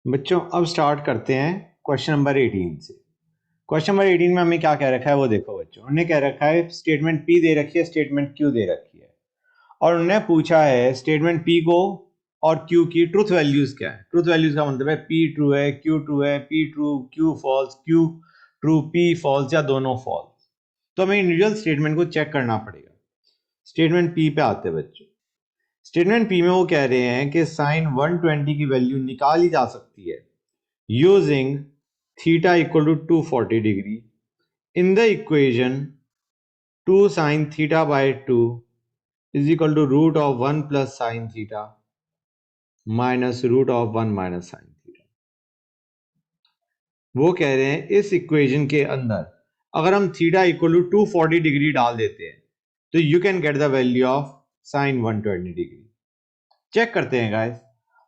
बच्चों अब स्टार्ट करते हैं क्वेश्चन नंबर 18 से। क्वेश्चन नंबर 18 में हमें क्या कह रखा है वो देखो बच्चों। उन्होंने कह रखा है स्टेटमेंट पी दे रखी है, स्टेटमेंट क्यू दे रखी है और उन्होंने पूछा है स्टेटमेंट पी को और क्यू की ट्रूथ वैल्यूज क्या है। ट्रूथ वैल्यूज का मतलब है पी ट्रू है, क्यू ट्रू है, P true, Q false, Q true, P false या दोनों फॉल्स। तो हमें इंडिविजुअल स्टेटमेंट को चेक करना पड़ेगा। स्टेटमेंट पी पे आते हैं बच्चों। स्टेटमेंट पी में वो कह रहे हैं कि साइन 120 की वैल्यू निकाली जा सकती है using theta equal to 240 degree in the equation 2 sin theta by 2 is equal to root of 1 plus sin theta minus root of 1 minus sin theta। वो कह रहे हैं इस इक्वेशन के अंदर अगर हम थीटा इक्वल टू 240 डिग्री डाल देते हैं तो you can get the value of sine 120 degree. Check करते हैं गाइस,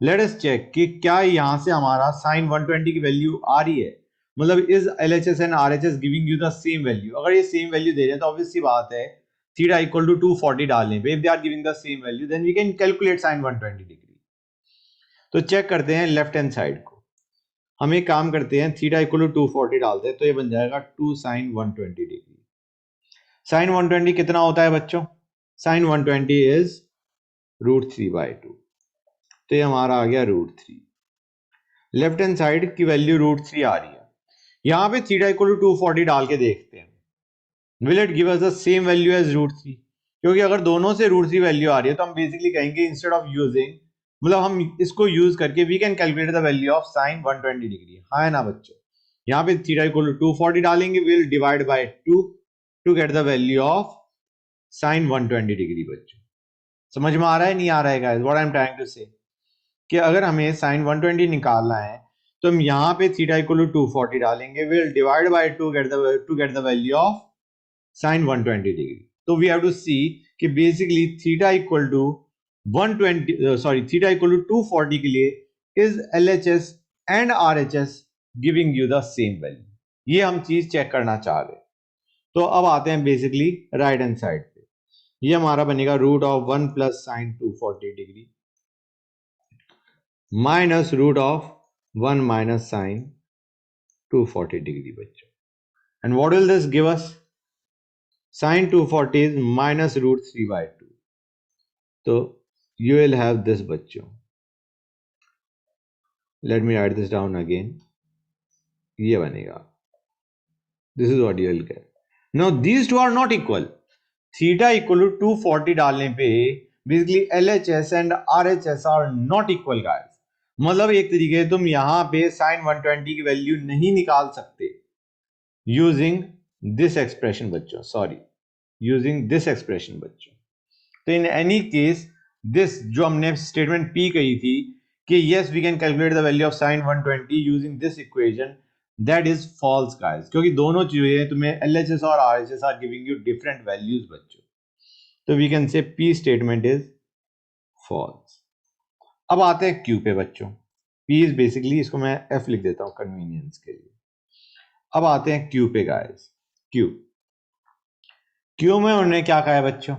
लेट अस चेक कि क्या यहां से हमारा साइन 120 की वैल्यू आ रही है। मतलब is LHS and RHS giving you the same value. अगर ये सेम वैल्यू दे रहे हैं तो ऑब्वियस सी बात है थीटा इक्वल टू 240 डालने पे if they are giving the same value then we can calculate sine 120 degree. तो चेक करते हैं लेफ्ट हैंड साइड को। हम एक काम करते हैं, थीटा इक्वल टू 240 डालते हैं तो ये बन जाएगा 2 साइन 120 डिग्री। साइन 120 कितना होता है बच्चों? Sine 120 is √3/2। तो ये हमारा आ गया √3। लेफ्ट हैंड साइड की वैल्यू √3 आ रही है। यहां पे थीटा इक्वल टू 240 डाल के देखते हैं, will it give us the same value as √3? क्योंकि अगर दोनों से √3 वैल्यू आ रही है तो हम बेसिकली कहेंगे इंस्टेड ऑफ यूजिंग, मतलब हम इसको यूज करके we can calculate the value of sine 120 degree. हाँ है ना बच्चों? यहाँ पे थीटा इक्वल टू 240 डालेंगे, will divide by 2 to get the value of sine 120 degree. बच्चों समझ में आ रहा है नहीं आ रहा है guys what I am trying to say? कि अगर हमें साइन 120 निकालना है तो हम यहाँ पे थीटा इक्वल टू 240 डालेंगे, will divide by 2 to get the value of sine 120 degree. तो वी हैव टू सी कि बेसिकली थीटा इक्वल टू 240 के लिए is LHS and RHS giving you the same value. ये हम चीज चेक करना चाह रहे हैं। तो अब आते हैं बेसिकली राइट हैंड साइड पे। ये हमारा बनेगा root of 1 plus sine 240 degree minus root of 1 minus sine 240 degree बच्चों। And what will this give us? Sine 240 is minus √3/2। तो you will have this बच्चों। Let me write this down again। ये बनेगा, this is what you will get। Now these two are not equal। Theta equal to 240 डालने पे basically LHS and RHS are not equal guys. मतलब एक तरीके से तुम यहां पे साइन 120 की वैल्यू नहीं निकाल सकते यूजिंग दिस एक्सप्रेशन बच्चों, सॉरी यूजिंग दिस एक्सप्रेशन बच्चों। तो इन एनी केस दिस जो हमने स्टेटमेंट पी कही थी कि yes we can calculate the value of sine 120 using this equation, that is false guys. क्योंकि दोनों चीजें तुम्हें LHS और RHS are giving you different values बच्चों। तो we can say P statement is false. अब आते हैं क्यू पे बच्चों। पी इज बेसिकली, इसको मैं एफ लिख देता हूं कन्वीनियंस के लिए। अब आते हैं क्यू पे गाइस। क्यू क्यू में उन्होंने क्या कहा है बच्चों?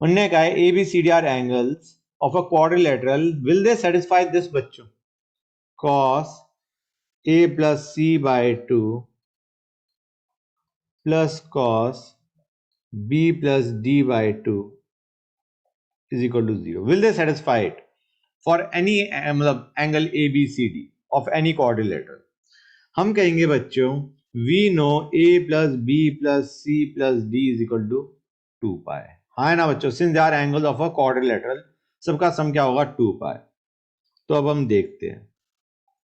उन्होंने कहा है ABCD angles of a quadrilateral will they satisfy this बच्चों? cos A plus C by 2 plus cos B plus D by 2 is equal to 0। Will they satisfy it for any मतलब angle ABCD of any quadrilateral? हम कहेंगे बच्चों we know A plus B plus C plus D is equal to 2 pi। हाँ है ना बच्चों? Since they are angles of a quadrilateral सबका sum क्या होगा? 2 pi। तो अब हम देखते हैं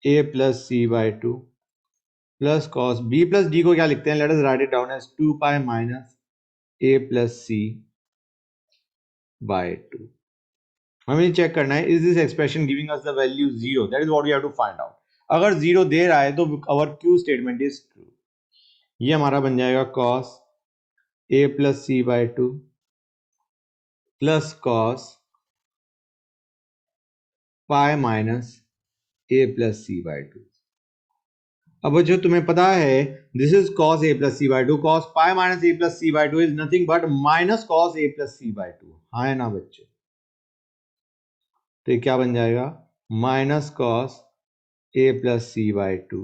A plus C by 2 plus cos B plus D को क्या लिखते हैं? Let us write it down as 2 pi minus A plus C by 2। हमें चेक करना है is this expression giving us the value 0? That is what we have to find out. अगर 0 दे रहा है तो our Q statement is true. ये हमारा बन जाएगा cos A plus C by 2 plus cos pi minus A plus C by 2। अब जो तुम्हें पता है this is cos A plus C by 2, cos pi minus A plus C by 2 is nothing but minus cos A plus C by 2। हाँ है ना बच्चे? तो ये क्या बन जाएगा? Minus cos a plus c by 2,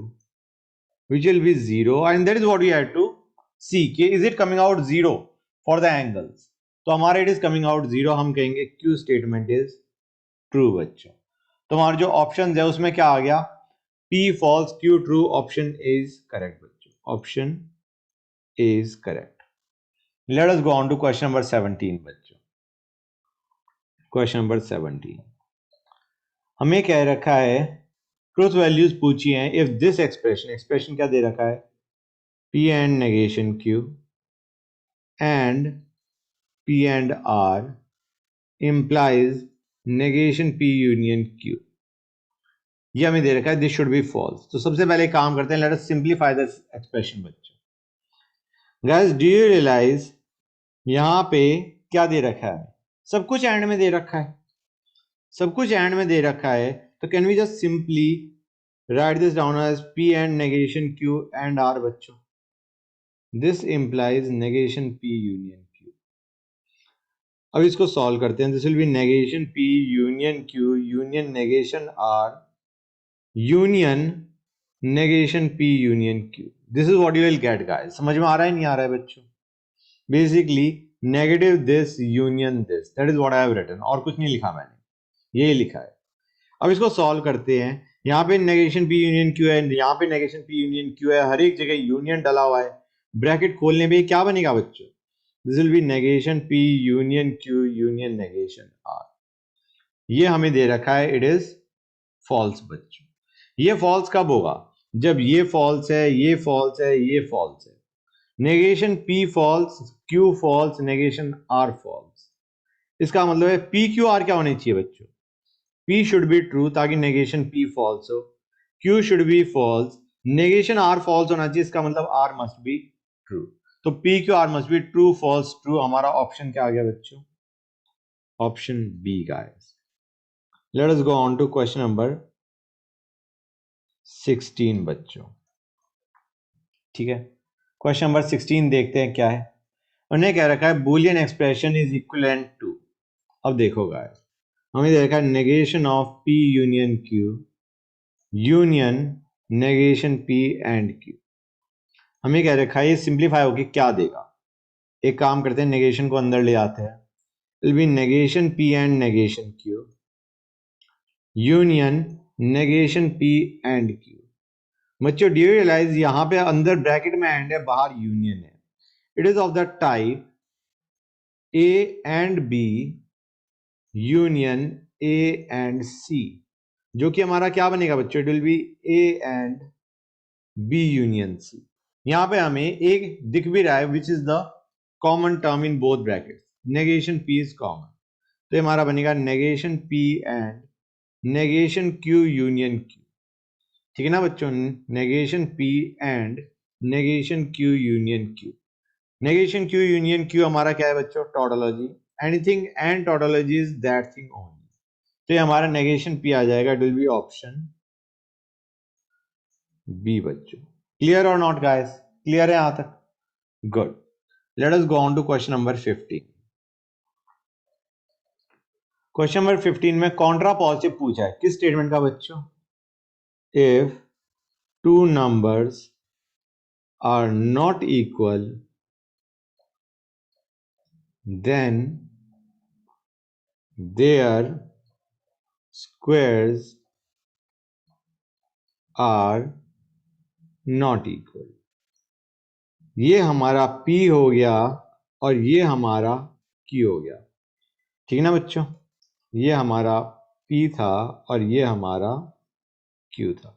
which will be 0, and that is what we have to see कि is it coming out 0 for the angles. तो हमारा it is coming out 0, हम कहेंगे Q statement is true बच्चों. तो हमारे जो option है उसमें क्या आ गया, P false, Q true, option is correct बच्चों, option is correct. Let us go on to question number 17 बच्चों. क्वेश्चन नंबर 17 हमें क्या रखा है, ट्रूथ वैल्यूज पूछी हैं. इफ दिस एक्सप्रेशन क्या दे रखा है, P and negation Q and P and R implies negation P union Q, ये हमें दे रखा है. This should be false. तो सबसे पहले काम करते हैं, let us simplify this expression बच्चों. गाइस डू यू रियलाइज यहां पे क्या दे रखा है, सब कुछ एंड में दे रखा है, सब कुछ एंड में दे रखा है. तो can we just simply write this down as P and negation Q and R बच्चों. This implies negation P union Q. अब इसको सॉल्व करते हैं. This will be negation P union Q union negation R union negation P union Q. This is what you will get guys. समझ में आ रहा है नहीं आ रहा है बच्चों? Basically negative this union this, that is what I have written. और कुछ नहीं लिखा मैंने, यही लिखा है. अब इसको सॉल्व करते हैं. यहाँ पे नेगेशन P यूनियन Q है, यहाँ पे नेगेशन P यूनियन Q है, हर एक जगह यूनियन डला हुआ है. ब्रैकेट खोलने पे क्या बनेगा बच्चों, this will be negation P union Q union negation R. ये हमें दे रखा है, इट इज फॉल्स बच्चों. ये फॉल्स कब होगा, जब ये फॉल्स है, ये फॉल्स है, ये फॉल्स है. Negation P false, Q false, negation R false. इसका मतलब है P Q R क्या होने चाहिए बच्चों, P should be true ताकि नेगेशन P false हो, Q should be false, negation R false होना चाहिए, इसका मतलब R must be true. तो P Q R must be true, false, true. हमारा ऑप्शन क्या आ गया बच्चों, option B guys. Let us go on to question number 16 बच्चों. ठीक है, क्वेश्चन नंबर 16 देखते हैं क्या है. उन्हें क्या रखा है, Boolean expression is equivalent to. अब देखो गाइस, हमें दे रखा है negation of P union Q union negation P and Q. हमें क्या रखा है, ये सिंप्लीफाई होके क्या देगा. एक काम करते हैं, नेगेशन को अंदर ले आते हैं. Will be negation P and negation Q union negation P and Q. बच्चों डू यू रियलाइज यहां पे अंदर ब्रैकेट में एंड है, बाहर यूनियन है. It is of the type A and B union A and C, जो कि हमारा क्या बनेगा बच्चों, it will be A and B union C. यहां पे हमें एक दिख भी रहा है which is the common term in both brackets, negation P is common. तो हमारा बनेगा negation P and negation Q union Q. ठीक है ना बच्चों, negation P and negation Q union Q. Negation Q union Q हमारा क्या है बच्चों, tautology. Anything and tautology is that thing only. तो ये हमारा नेगेशन P आ जाएगा, it will be option B बच्चों. क्लियर और नॉट गाइस, क्लियर है यहां तक? Good. Let us go on to question number 15. Question number 15 में कॉन्ट्रा पॉजिटिव पूछा है, किस स्टेटमेंट का बच्चों, if two numbers are not equal then their squares are not equal. ये हमारा P हो गया और ये हमारा Q हो गया. ठीक है ना बच्चों, ये हमारा P था और ये हमारा Q था.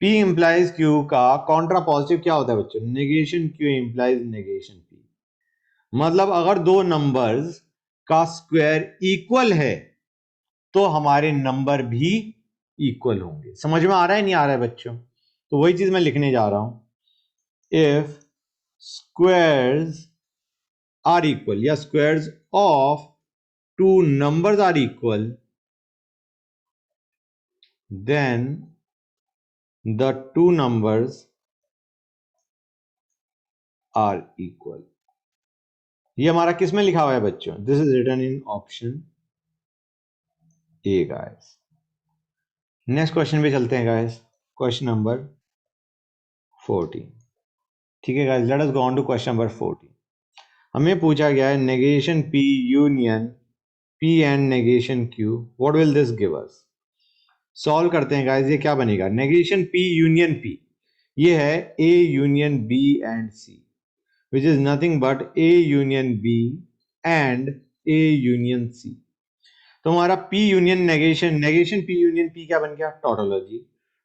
P इंप्लाइज Q का कॉन्ट्रा पॉजिटिव क्या होता है बच्चों, negation Q implies negation P. मतलब अगर दो नंबर्स का स्क्वायर इक्वल है तो हमारे नंबर भी इक्वल होंगे. समझ में आ रहा है नहीं आ रहा है बच्चों? तो वही चीज मैं लिखने जा रहा हूं, इफ squares are equal या squares of two numbers are equal then the two numbers are equal. ये हमारा किस में लिखा हुआ है बच्चों, this is written in option A guys. Next question पे चलते हैं गाइस, क्वेश्चन नंबर 14। ठीक है guys, let us go on to question number 14। हमें पूछा गया है negation P union P and negation Q, what will this give us. Solve करते हैं गाइस, ये क्या बनेगा, नेगेशन P यूनियन P, ये है A union B and C, which is nothing but A union B and A union C। तो हमारा P union negation, negation P union P क्या बन गया, टोटोलॉजी।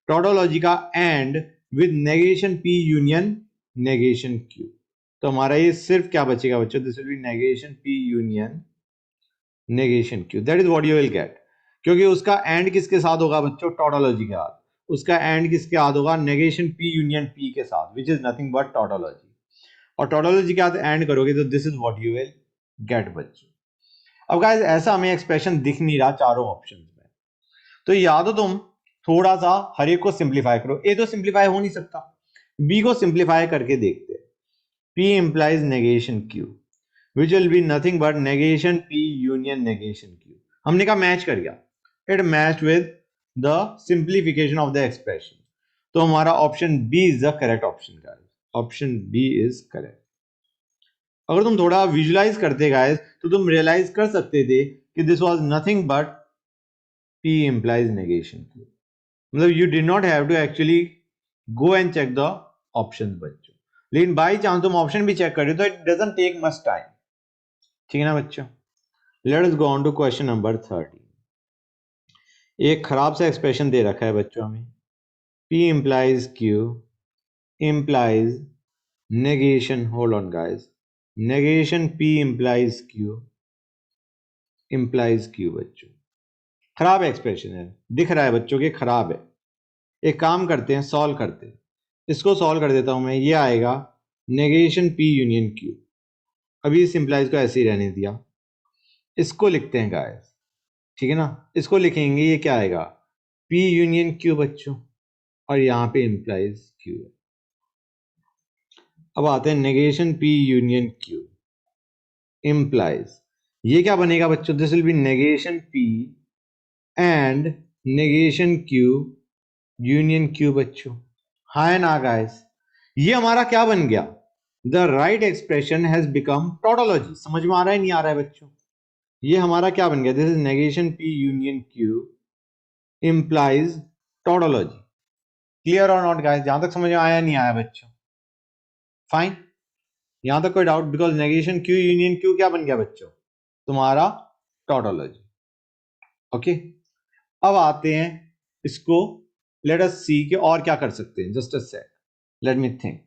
टोटोलॉजी का and with negation P union negation Q। तो हमारा ये सिर्फ क्या बचेगा बच्चों, this will be negation P union negation Q, that is what you will gate. क्योंकि उसका एंड किसके साथ होगा बच्चों, टोटोलॉजी के साथ। उसका एंड किसके साथ होगा, नेगेशन P यूनियन P के साथ, which is nothing but tautology. और टोटोलॉजी के साथ एंड करोगे तो this is what you will get बच्चों। अब गाइस ऐसा हमें एक्सप्रेशन दिख नहीं रहा चारों ऑप्शंस में, तो या तो तुम थोड़ा सा हर एक को सिंप्लीफाई करो। ए तो सिंप्लीफाई हो नहीं सकता, बी को सिंप्लीफाई करके देखते हैं। P implies negation Q, which will be nothing but negation P union negation Q। हमने कहा मैच कर गया, it matched with the simplification of the expression। तो हमारा option B is the correct option guys, option B is correct. अगर तुम थोड़ा visualise करते गाइस तो तुम रियलाइज कर सकते थे कि this was nothing but P implies negation Q। मतलब you did not have to actually go and check the options बच्चों, लेकिन बाई चांस तुम ऑप्शन भी चेक कर रहे हो तो it doesn't take much time. ठीक है ना बच्चों, let us go on to question number 13। एक खराब सा एक्सप्रेशन दे रखा है बच्चों हमें, P implies Q implies negation, hold on guys, negation P implies Q implies Q बच्चों। खराब एक्सप्रेशन है, दिख रहा है बच्चों के खराब है। एक काम करते हैं, सॉल्व करते हैं, इसको सॉल्व कर देता हूं मैं। ये आएगा नेगेशन P यूनियन Q, अभी इस इंप्लाइज को ऐसे ही रहने दिया। इसको लिखते हैं गाइस, ठीक है ना, इसको लिखेंगे, ये क्या आएगा, P यूनियन Q बच्चों, और यहां पे इंप्लाइज Q है। अब आते हैं negation P union Q implies, ये क्या बनेगा बच्चों, this will be negation P and negation Q union Q बच्चों। हाँ है ना गाइस, ये हमारा क्या बन गया, the right expression has become tautology. समझ में आ रहा है नहीं आ रहा है बच्चों, ये हमारा क्या बन गया, this is negation P union Q implies tautology. Clear और नॉट गाइस, जहां तक समझ में आया नहीं आया बच्चों, फाइन, यहां तक कोई doubt, because negation Q union Q क्या बन गया बच्चों, तुम्हारा टोटोलॉजी। ओके, अब आते हैं इसको, लेट अस सी के और क्या कर सकते हैं, just a sec, let me think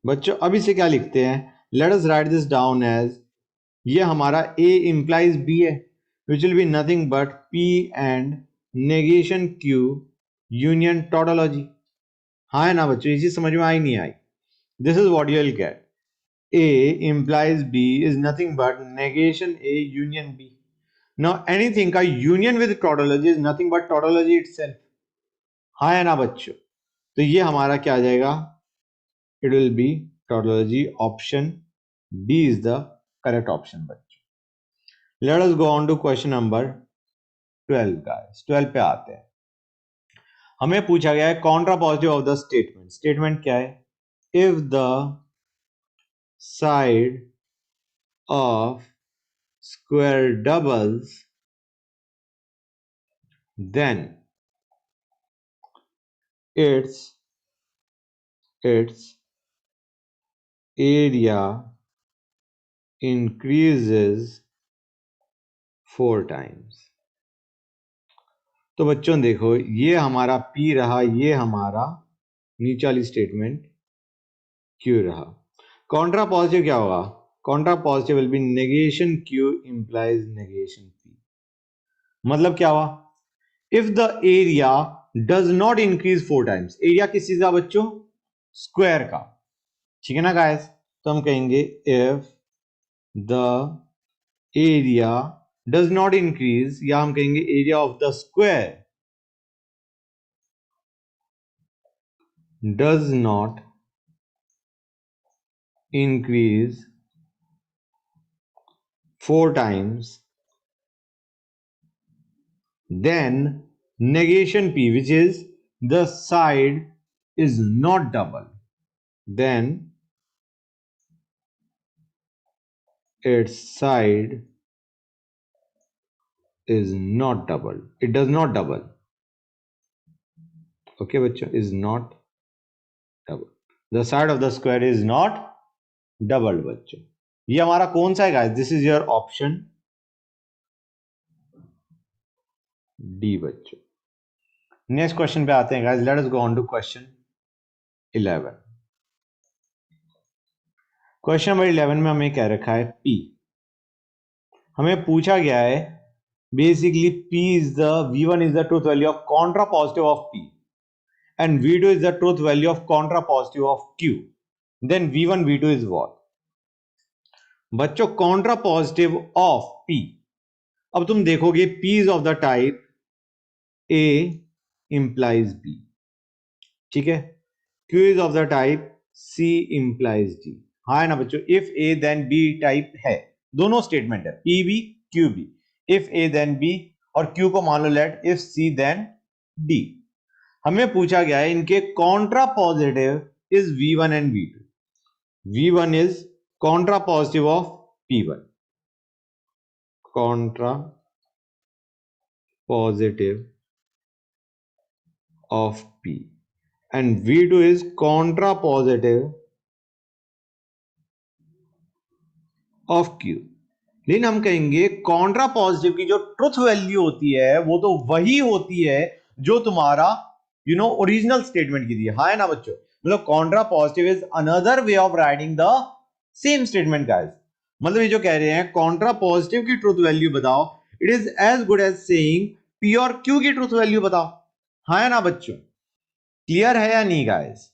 बच्चों। अब इसे क्या लिखते हैं, let us write this down as, ये हमारा A implies B है, which will be nothing but P and negation Q union tautology। हाँ है ना बच्चों, ये चीज समझ में आई नहीं आई, this is what you will get, A implies B is nothing but negation A union B। Now anything का union with tautology is nothing but tautology itself। हाँ है ना बच्चों, तो ये हमारा क्या आ जाएगा, it will be tautology, option B is the correct option बच्चों। Let us go on to question number 12 guys, 12 पे आते हैं। हमें पूछा गया है contrapositive of the statement. Statement क्या है, if the side of square doubles then its area increases 4 times. तो बच्चों देखो, ये हमारा P रहा, ये हमारा नीचे वाली स्टेटमेंट Q रहा। कॉन्ट्रा पॉजिटिव क्या होगा, Contra positive will be negation Q implies negation P। मतलब क्या हुआ, if the area does not increase 4 times, area किस चीज का बच्चों, स्क्वायर का। ठीक है ना गाइस, तो हम कहेंगे if the area does not increase, या हम कहेंगे area of the square does not increase 4 times, then negation P, which is the side is not double, then its side is not double. It does not double. Okay बच्चों, is not double. The side of the square is not doubled बच्चों. ये हमारा कौन सा है guys? This is your option D बच्चों. Next question पे आते हैं guys. Let us go on to question 11. Question number 11 में हमें कह रखा है P. हमें पूछा गया है basically P is the V1 is the truth value of contrapositive of P and V2 is the truth value of contrapositive of Q. Then V1 V2 is what? बच्चों contrapositive of P. अब तुम देखोगे P is of the type A implies B. ठीक है. Q is of the type C implies D. हाँ है ना बच्चों. If A then B type है, दोनों स्टेटमेंट है P B Q B. If A then B और Q को मान लो let if C then D. हमें पूछा गया है इनके contrapositive is V1 and V2. V1 is contrapositive of P1. Contrapositive of P. And V2 is contrapositive of Q. लेकिन हम कहेंगे कॉन्ट्रापोजिटिव की जो ट्रुथ वैल्यू होती है वो तो वही होती है जो तुम्हारा ओरिजिनल स्टेटमेंट की दी है. हाँ है ना बच्चों. मतलब contrapositive is another way of writing the same statement guys. मतलब ये जो कह रहे हैं कॉन्ट्रापोजिटिव की ट्रुथ वैल्यू बताओ, it is as good as saying P और Q की ट्रुथ वैल्यू बताओ. हाँ है ना बच्चों. क्लियर है या नहीं गाइस?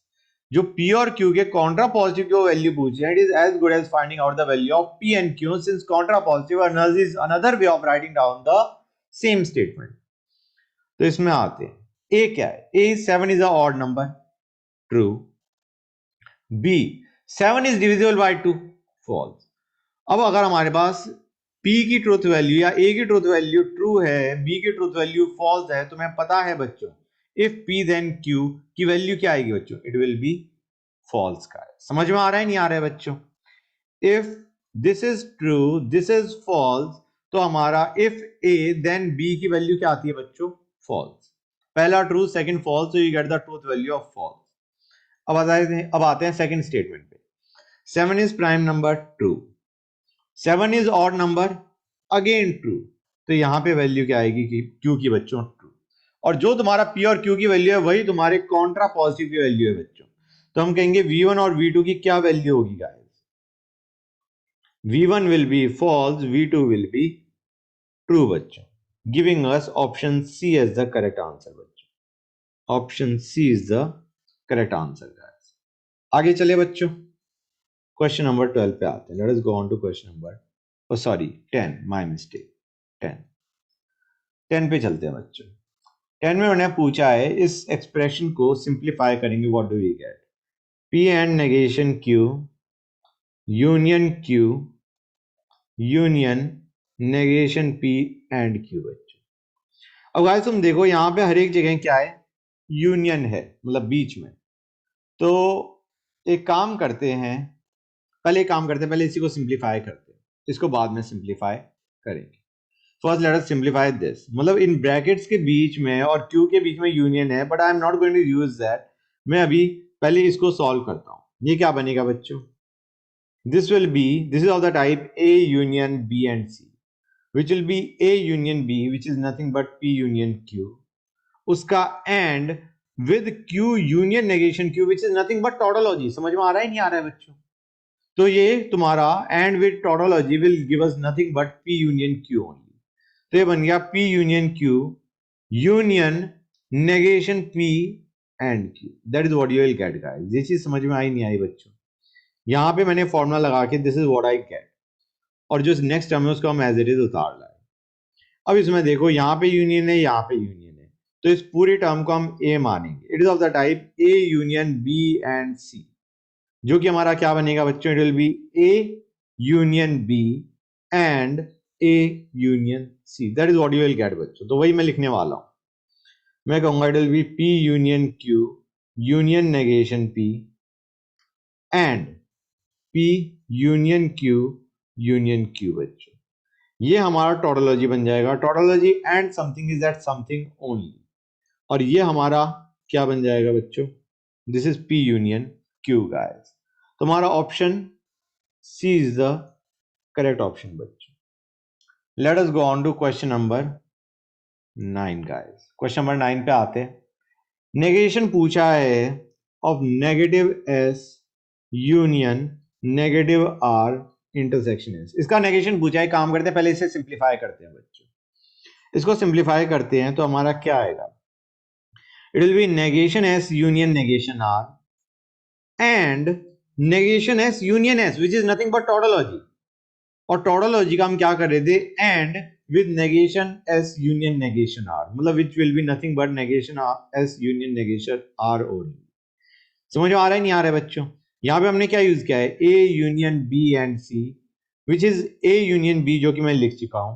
जो P और Q के कॉन्ट्रापोजिटिव की वैल्यू पूछी है, it is as good as finding out the value of P and Q since contrapositive is another way of writing down the same statement. तो इसमें आते हैं. A क्या है? A 7 is a odd number. True. B 7 is divisible by 2. False. अब अगर हमारे पास P की ट्रूथ वैल्यू या A की ट्रूथ वैल्यू ट्रू है, B की ट्रूथ वैल्यू फॉल्स है, तो हमें पता है बच्चों if P then Q की वैल्यू क्या आएगी बच्चों? इट विल बी फॉल्स का. समझ में आ रहा है नहीं आ रहा है बच्चों? if this is true, this is false, तो हमारा if A then B की वैल्यू क्या आती है बच्चों? फॉल्स. पहला true, second false, so you get the truth value of false. अब आते हैं सेकंड स्टेटमेंट पे. 7 is prime number, true. 7 is odd number, again true. तो यहां पे वैल्यू क्या आएगी कि Q की बच्चों ट्रू. और जो तुम्हारा P और Q की वैल्यू है वही तुम्हारे कॉन्ट्रा पॉजिटिव की वैल्यू है बच्चों. तो हम कहेंगे V1 और V2 की क्या वैल्यू होगी guys? V1 will be false, V2 will be true बच्चों, giving us option C as the correct answer बच्चों. Option C is the correct answer guys. आगे चले बच्चों. क्वेश्चन नंबर 12 पे आते हैं. Let us go on to question number 10. My mistake. 10 पे चलते हैं बच्चों. 10 में उन्हें पूछा है इस एक्सप्रेशन को सिंप्लीफाई करेंगे. What do we get? P and negation Q union Q union negation P and Q बच्चों. अब गाइस तुम देखो यहां पे हर एक जगह क्या है? यूनियन है, मतलब बीच में. तो एक काम करते हैं, पहले इसी को सिंप्लीफाई करते हैं, इसको बाद में सिंप्लीफाई करेंगे. First let us simplify this. मतलब इन ब्रैकेट्स के बीच में और Q के बीच में यूनियन है, but I am not going to use that. मैं अभी पहले इसको सॉल्व करता हूं. ये क्या बनेगा बच्चों? This is of the type A union B and C, which will be A union B, which is nothing but P union Q. उसका and with Q union negation Q, which is nothing but tautology. समझ में आ रहा है नहीं आ रहा है बच्चों? तो ये तुम्हारा and with tautology will give us nothing but P union Q only. तो ये बन गया P union Q union negation P and Q. That is what you will get guys. ये चीज समझ में आई नहीं आई बच्चों? यहां पे मैंने फॉर्मूला लगा के this is what I get, और जो नेक्स्ट टर्म है उसको हम एज इट इज उतार लाए. अब इसमें देखो यहाँ पे यूनियन है, यहाँ पे यूनियन है, तो इस पूरे टर्म को हम A मानेंगे. It is of the type A union B and C, जो कि हमारा क्या बनेगा बच्चों? It will be A union B and A union C, that is what you will get बच्चों। तो वही मैं लिखने वाला हूं, मैं कहूंगा it will be P union Q union negation P and P union Q union Q बच्चों। ये हमारा टोटोलॉजी बन जाएगा, tautology and something is that something only. और ये हमारा क्या बन जाएगा बच्चों, this is P union Q guys. तो हमारा option C is the correct option बच्चों। Let us go on to question number 9 guys. Question number 9 पे आते हैं। नेगेशन पूछा है of negative S union negative R intersection S। इसका negation पूछा है, काम करते हैं पहले इसे सिंप्लीफाई करते हैं बच्चों। इसको सिंप्लीफाई करते हैं तो हमारा क्या आएगा, it will be negation S union negation R and negation S union S which is nothing but tautology. और टोटोलॉजी का हम क्या कर रहे थे, and with negation S union negation R, मतलब which will be nothing but negation S union negation R only. समझ में आ रहा है नहीं आ रहा है बच्चों? यहां पे हमने क्या यूज किया है, A union B and C which is A union B जो कि मैं लिख चुका हूं,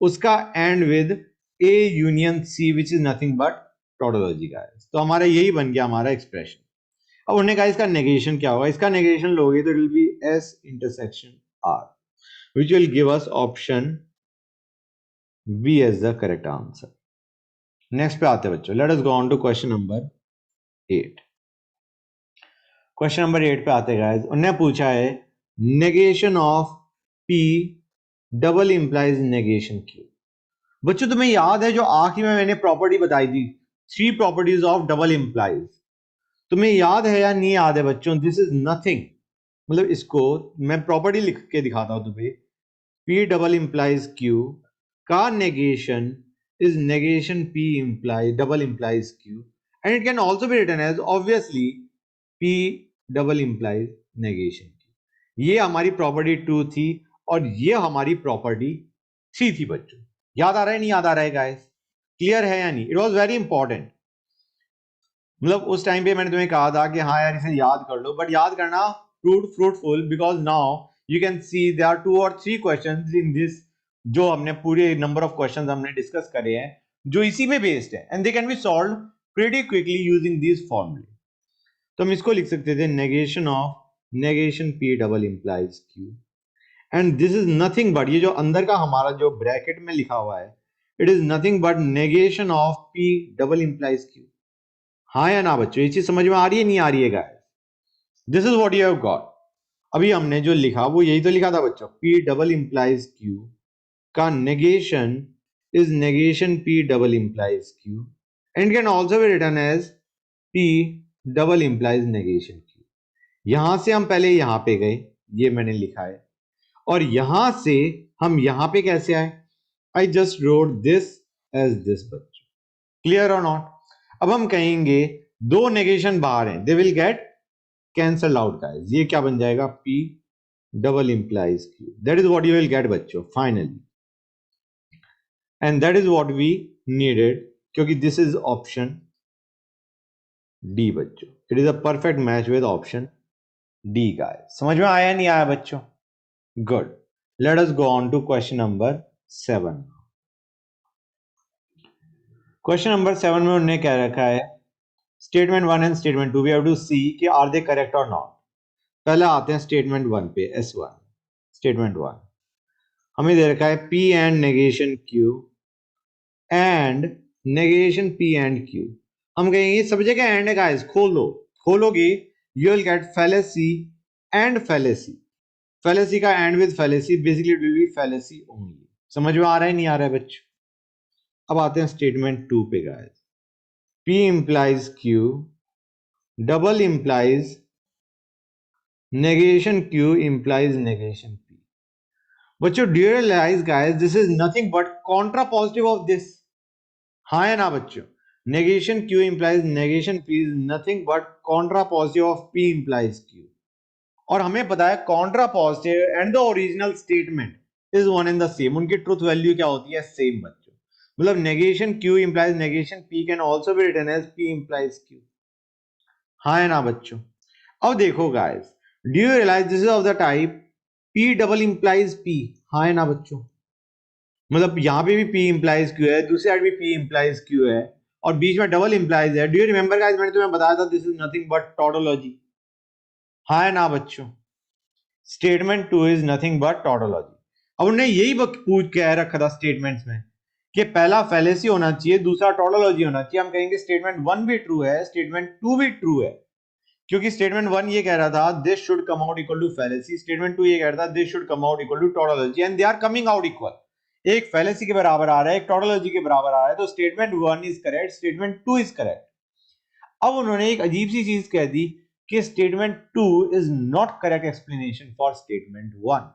उसका and with A union C which is nothing but tautology का। तो हमारा यही बन गया हमारा एक्सप्रेशन। अब उन्होंने कहा इसका नेगेशन क्या होगा, इसका नेगेशन लोगे तो it will B S intersection R which will give us option B as the correct answer. Next पे आते हैं बच्चों, let us go on to question number 8. Question number 8 पे आते हैं guys। उन्होंने पूछा है negation of P double implies negation Q। बच्चों तुम्हें याद है जो आखिर में मैंने प्रॉपर्टी बताई थी, 3 properties of double implies, तुम्हें याद है या नहीं याद है बच्चों? दिस इज नथिंग, मतलब इसको मैं प्रॉपर्टी लिख के दिखाता हूं तुम्हें। P double implies Q का negation is negation P implies double implies Q, and it can also be written as obviously P double implies negation Q। ये हमारी प्रॉपर्टी 2 थी और ये हमारी प्रॉपर्टी 3 थी बच्चों। याद आ रहा है नहीं याद आ रहा है गाइस? क्लियर है या नहीं? It was very important. मतलब उस टाइम पे मैंने तुम्हें कहा था कि हाँ यार इसे याद कर लो, बट याद करना fruitful, because now you can see there are 2 और 3 क्वेश्चंस इन दिस, जो हमने पूरे नंबर ऑफ क्वेश्चंस हमने डिस्कस करे हैं जो इसी पे बेस्ड है, and they can be solved pretty quickly using this फॉर्मूले। तो हम इसको लिख सकते थे negation of negation P double implies Q, and this is nothing but, ये जो अंदर का हमारा जो ब्रैकेट में लिखा हुआ है, it is nothing but negation of P double implies Q। हाँ या ना बच्चों, ये चीज समझ में आ रही है नहीं आ रही है guys? This is what you have got. अभी हमने जो लिखा वो यही तो लिखा था बच्चों, P डबल इंप्लाइज Q का negation is negation P double implies Q and can also be written as P double implies negation Q। यहां से हम पहले यहां पे गए, ये मैंने लिखा है, और यहां से हम यहां पे कैसे आए, I just wrote this as this बच्चों। क्लियर और नॉट? अब हम कहेंगे दो नेगेशन बाहर हैं, they will get cancel out guys. ये क्या बन जाएगा, P double implies Q, that is what you will get बच्चों finally, and that is what we needed, क्योंकि दिस इज ऑप्शन डी बच्चों। It is a perfect match with option D guys. समझ में आया नहीं आया बच्चों? Good. Let us go on to question number 7। Question number 7 में उन्होंने क्या रखा है, statement 1 and statement 2 we have to see कि आर दे करेक्ट और नॉट। पहले आते हैं स्टेटमेंट 1 पे, S1। स्टेटमेंट 1 हमें दे रखा है P and negation Q and negation P and Q। हम कहेंगे सब जगह एंड है गाइस, खोलो, खोलोगे you will get fallacy and fallacy. Fallacy का and with fallacy, basically it will be fallacy only. समझ में आ रहा है नहीं आ रहा है बच्चों? अब आते हैं स्टेटमेंट 2 पे guys, P implies Q double implies negation Q implies negation P। बच्चों do you realize guys this is nothing but contrapositive of this? हाँ या ना बच्चों? negation Q implies negation P is nothing but contrapositive of P implies Q। और हमें पता है contrapositive and the original statement is one and the same, उनकी truth value क्या होती है, सेम बच्चों। मतलब negation Q implies negation P can also be written as P implies Q। हाँ या ना बच्चों? अब देखो guys, do you realise this is of the type P double implies P। हाँ या ना बच्चों? मतलब यहाँ पे भी P implies Q है, दूसरी साइड भी P implies Q है, और बीच में डबल implies है. डू यू रिमेंबर गाइस, मैंने तुम्हें बताया था this is nothing but tautology. हाँ है ना बच्चों? Statement 2 is nothing but tautology. अब उन्होंने यही पूछ कह रखा था स्टेटमेंट्स में कि पहला फैलेसी होना चाहिए, दूसरा टॉटोलॉजी होना चाहिए. हम कहेंगे स्टेटमेंट 1 भी ट्रू है, स्टेटमेंट 2 भी ट्रू है, क्योंकि स्टेटमेंट 1 ये कह रहा था this should come out equal to fallacy, statement 2 ये कह रहा था this should come out equal to tautology, and they are coming out equal. एक फैलेसी के बराबर आ रहा है, एक टॉटोलॉजी के बराबर आ रहा है, तो statement 1 is correct, statement 2 is correct. अब उन्होंने एक अजीब सी चीज कह दी कि statement 2 is not correct explanation for statement 1.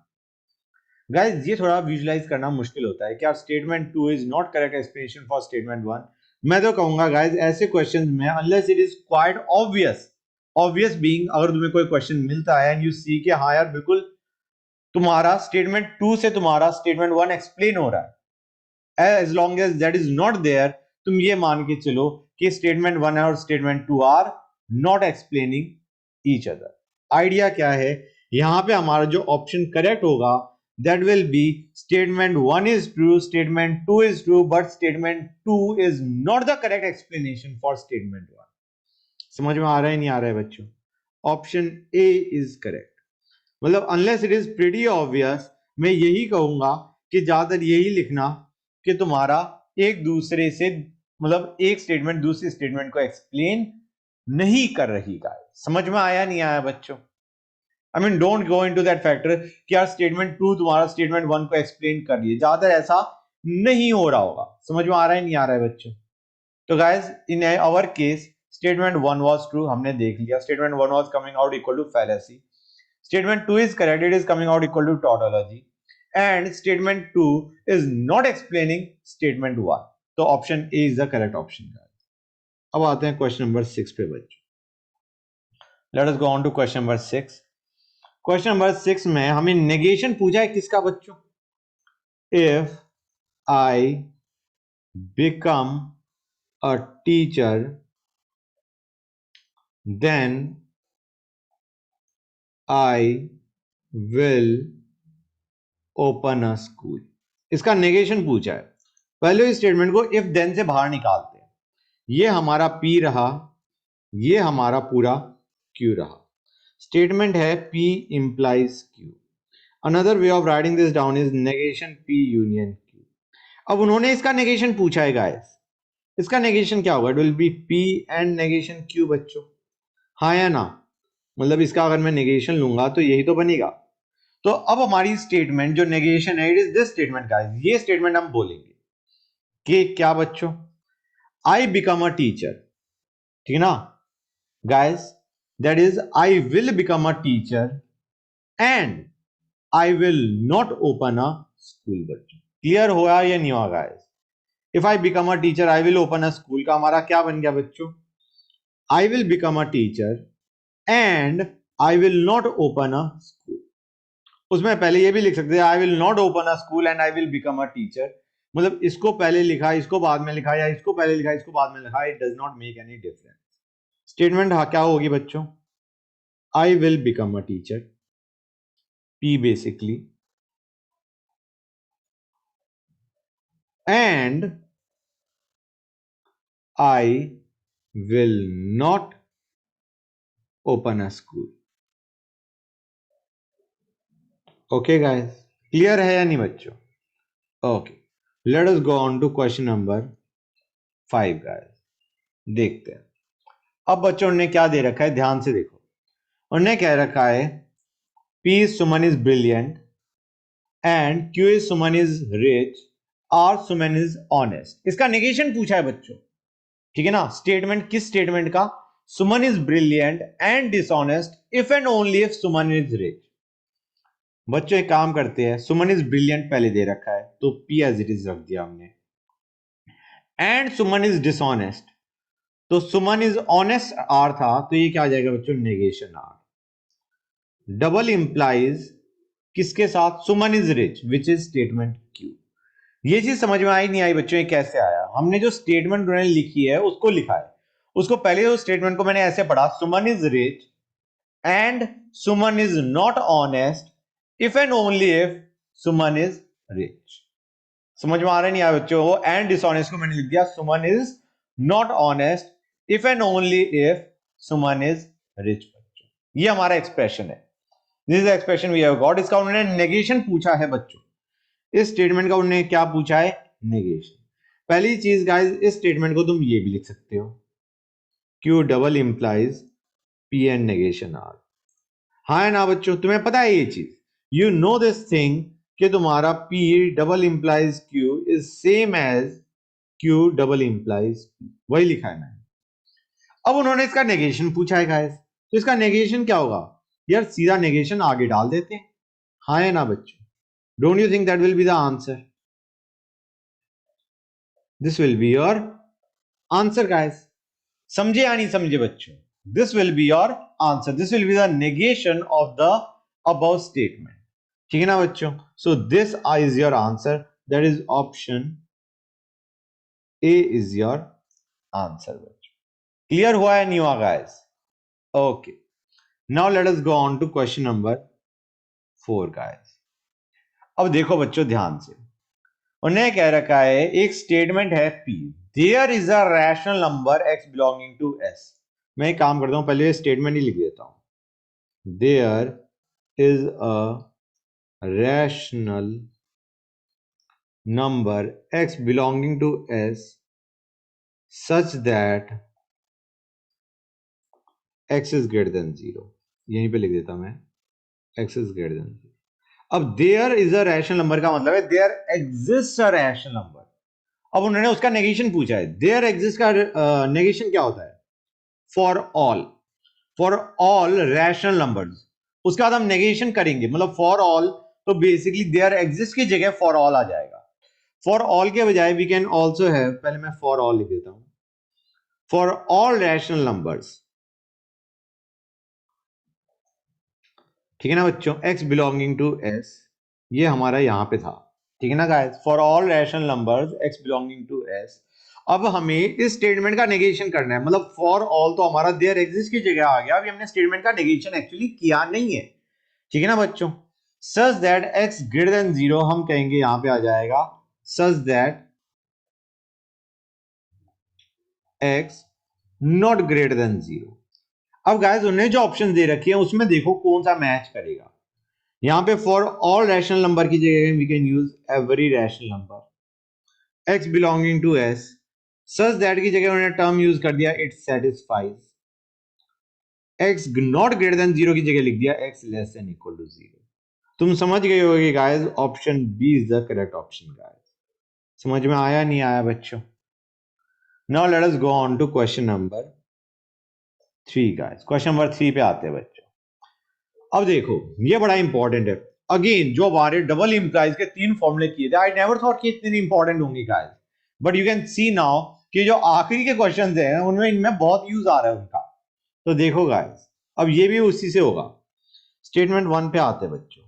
Guys ये थोड़ा विजुलाइज करना मुश्किल होता है कि statement 2 is not correct explanation for statement 1. मैं तो कहूंगा गाइस ऐसे क्वेश्चंस में unless it is quite obvious being, अगर तुम्हें कोई क्वेश्चन मिलता है एंड यू सी कि हाँ यार बिल्कुल तुम्हारा स्टेटमेंट 2 से तुम्हारा स्टेटमेंट 1 एक्सप्लेन हो रहा है, as long as that is not there, तुम ये मान के चलो कि स्टेटमेंट 1 और statement 2 are not explaining each other. Idea क्या है, यहां पे हमारा जो ऑप्शन करेक्ट होगा that will be statement 1 is true, statement 2 is true, but statement 2 is not the correct explanation for statement 1. समझ में आ रहा है नहीं आ रहा है बच्चों? Option A is correct. मतलब unless it is pretty obvious, मैं यही कहूंगा कि ज्यादातर यही लिखना कि तुम्हारा एक दूसरे से मतलब एक स्टेटमेंट दूसरे स्टेटमेंट को एक्सप्लेन नहीं कर रही. गाइस समझ में आया नहीं आया बच्चों? I mean, don't go into that factor कि यार स्टेटमेंट 2 तुम्हारा स्टेटमेंट 1 को एक्सप्लेन कर रही है. ज्यादातर ऐसा नहीं हो रहा होगा. समझ में आ रहा है नहीं आ रहा है बच्चों? तो guys in our case statement 1 was true, हमने देख लिया. Statement 1 was coming out equal to fallacy. Statement 2 is correct, it is coming out equal to tautology, and statement 2 is not explaining statement 1. तो option A is the correct option. अब आते हैं question number 6 पे बच्चों. Let us go on to question number 6. Question number 6 में हमें negation पूछा है किसका बच्चों? If I become a teacher then I will open a school. इसका नेगेशन पूछा है. पहले इस स्टेटमेंट को इफ देन से बाहर निकालते हैं. ये हमारा P रहा, ये हमारा पूरा Q रहा. स्टेटमेंट है P implies Q. Another way of writing this down is negation P union Q. अब उन्होंने इसका नेगेशन पूछा है गाइस. इसका नेगेशन क्या होगा? It will be P and negation Q बच्चों. हाँ या ना? मतलब इसका अगर मैं नेगेशन लूंगा तो यही तो बनेगा. तो अब हमारी स्टेटमेंट जो नेगेशन है, it is this statement guys. ये स्टेटमेंट हम बोलेंगे कि क्या बच्चों? आई बिकम अ टीचर. ठीक है ना guys? That is I will become a teacher and I will not open a school. बच्चों क्लियर हुआ या नहीं हुआ guys? If I become a teacher I will open a school का हमारा क्या बन गया बच्चों? I will become a teacher and I will not open a school. उसमें पहले ये भी लिख सकते हैं I will not open a school and I will become a teacher. मतलब इसको पहले लिखा, इसको बाद में लिखा, या इसको पहले लिखा, इसको बाद में लिखा, it does not make any difference. Statement क्या होगी बच्चों? I will become a teacher, P basically, and I will not open a school. Okay guys, clear है या नहीं बच्चों? Okay, let us go on to question number 5 guys. देखते हैं अब बच्चों ने क्या दे रखा है, ध्यान से देखो. उन्होंने क्या रखा है P is Suman is brilliant and Q is Suman is rich, R Suman is honest. इसका नेगेशन पूछा है बच्चों. ठीक है ना? स्टेटमेंट किस स्टेटमेंट का? Suman is brilliant and dishonest if and only if Suman is rich. बच्चों एक काम करते हैं, सुमन इज ब्रिलियंट पहले दे रखा है तो P एज इट इज रख दिया हमने, एंड सुमन इज डिसऑनेस्ट तो सुमन इज ऑनेस्ट R था तो ये क्या आ जाएगा बच्चों? Negation R. डबल इंप्लाइज किसके साथ? Suman is rich which is statement Q. ये चीज समझ में आई नहीं आई बच्चों? ये कैसे आया? हमने जो स्टेटमेंट उन्होंने लिखी है उसको लिखा है. उसको पहले उस स्टेटमेंट को मैंने ऐसे पढ़ा, Suman is rich and Suman is not honest if and only if Suman is rich. समझ में आ रहा नहीं आया बच्चों? वो एंड डिसऑनेस्ट को मैंने लिख दिया Suman is not honest if and only if Suman is rich. बच्चों ये हमारा एक्सप्रेशन है, this is expression we have got. इसका उन्होंने नेगेशन पूछा है बच्चों, इस स्टेटमेंट का उन्होंने क्या पूछा है? नेगेशन। पहली चीज गाइस, इस स्टेटमेंट को तुम ये भी लिख सकते हो, Q double implies P and negation R। हाँ है ना बच्चों? तुम्हें पता है ये चीज, यू नो दिस थिंग कि तुम्हारा P double implies Q is same as Q double implies P, वही लिखा है मैंने। अब उन्होंने इसका नेगेशन पूछा है गाइस, तो इसका नेगेशन क्या होगा? यार सीधा नेगेशन आगे डाल देते हैं, हाँ है ना बच्चों? Don't you think that will be the answer? This will be your answer guys. समझे या नहीं समझे बच्चों? This will be your answer, this will be the negation of the above statement. ठीक है ना बच्चों? So this is your answer, that is option A is your answer बच्चों। क्लियर हुआ है नहीं हुआ guys? Okay, now let us go on to question number 4 guys. अब देखो बच्चों ध्यान से, उन्हें कह रखा है एक स्टेटमेंट है P, there is a rational number x belonging to S। मैं एक काम करता हूं, पहले स्टेटमेंट ही लिख देता हूं, there is a rational number x belonging to S such that x is greater than 0। यहीं पे लिख देता मैं, x इज ग्रेटर देन 0। अब there is a rational number का मतलब है there exist a rational number. अब उन्होंने उसका नेगेशन पूछा है, देयर एग्जिस्ट का नेगेशन क्या होता है? For all rational numbers. उसके बाद हम नेगेशन करेंगे, मतलब फॉर ऑल, तो बेसिकली देयर एग्जिस्ट की जगह फॉर ऑल आ जाएगा। फॉर ऑल के बजाय वी कैन ऑल्सो हैव, पहले मैं फॉर ऑल लिख देता हूं, फॉर ऑल रैशनल नंबर्स। ठीक है ना बच्चों? x बिलोंगिंग टू s, ये हमारा यहां पे था। ठीक है ना guys? For all rational numbers x belonging to s। अब हमें इस स्टेटमेंट का नेगेशन करना है, मतलब फॉर ऑल तो हमारा देयर एग्जिस्ट की जगह आ गया, अभी हमने स्टेटमेंट का नेगेशन एक्चुअली किया नहीं है। ठीक है ना बच्चों? सच दैट x ग्रेटर देन 0, हम कहेंगे यहां पे आ जाएगा सच that x not greater than 0। अब गाइस उन्होंने जो ऑप्शन दे रखी है उसमें देखो कौन सा मैच करेगा। यहां पे फॉर ऑल रैशनल नंबर की जगह we can use every rational number x belonging to s, such that की जगह उन्होंने टर्म यूज कर दिया it satisfies. x not greater than 0 की जगह लिख दिया x less than equal to 0। तुम समझ गए होगे guys, option B is the correct option guys. समझ में आया नहीं आया बच्चों? Now let us go on to question number 3 guys. Question number 3 पे आते हैं बच्चों। अब देखो ये बड़ा इंपॉर्टेंट है, अगेन जो हमारे डबल इंप्लाइज के 3 फॉर्मूले किए थे, आई नेवर थॉट कि इतने इंपॉर्टेंट होंगे guys, but you can C now कि जो आखिरी के क्वेश्चंस हैं उनमें इनमें बहुत यूज आ रहा है उनका। तो देखो गाइस, अब ये भी उसी से होगा। स्टेटमेंट 1 पे आते हैं बच्चों।